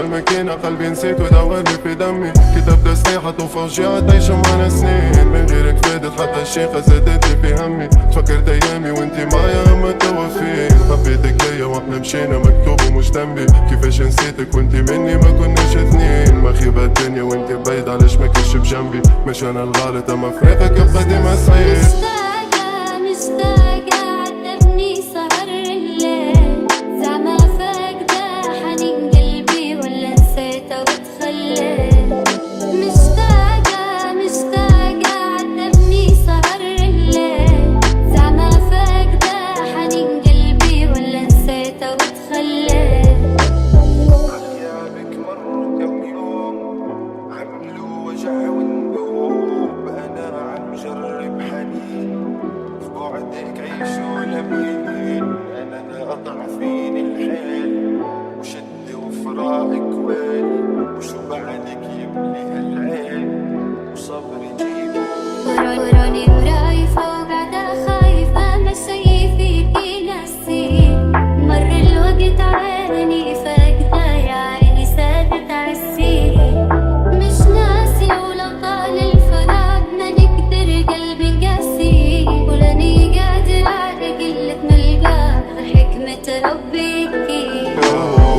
الماكينة قلبي نسيت ودورني في دمي كتاب تسليحة وفوجيعة تعيش معنا سنين من غيرك فادت حتى الشيخة زادتلي في همي تفكرت ايامي وانتي معايا اما توا فين حبيتك ليا واحنا مشينا مكتوب ومش ذنبي كيفاش نسيتك وانتي مني ما كناش اثنين ما خيبة الدنيا وانتي بعيد علاش ما كنتش بجنبي مش انا الغلط اما فراقك يبقى ديما صعيب مشتاقة مشتاقة عذبني سهر الليل زعما فاقدة حنين قلبي ولا نسيته وتخليت مشتاقة مشتاقة عذبني سهر الليل زعما فاقدة حنين قلبي ولا نسيته وتخليت غيابك مر كم يوم عملوا وجع وندوب أنا عم جرب حنين في بعدك عيش ولمين أنا أضع فيني الحيل وشد وفراقك ويل وشو بعدك يبلي هالعين وصبري جيبه وراني مرايفة وقاعدة خايفة ما شايفيكي نفسي مر الوقت عيني فاقدة يا عيني سادت عسي مش ناسي ولو طال الفراق ما نقدر قلبي قاسي ولاني قادر على قلة ملقاه حكمة ربيكي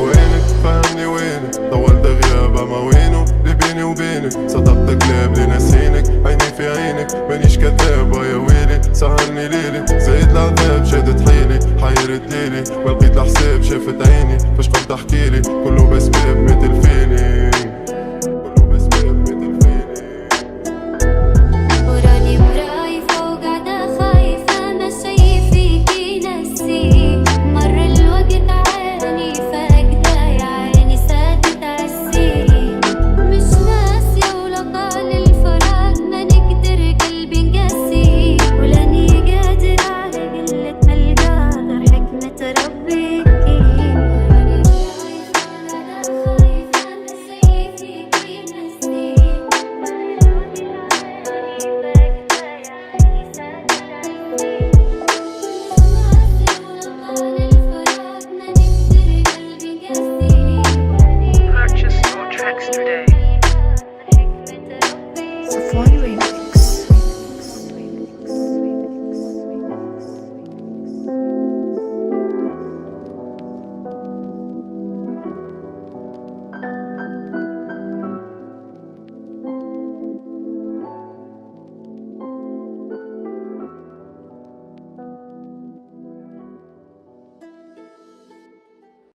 وينك فهمني وينك طولت غياب اما وينه اللي بيني وبينك صدقت كلاب لنسينك عيني في عينك مانيش كذاب ويا ويلي سهرني ليلي زايد العذاب شادت حيلي حيرت ليلي ما لقيت الحساب شافت عيني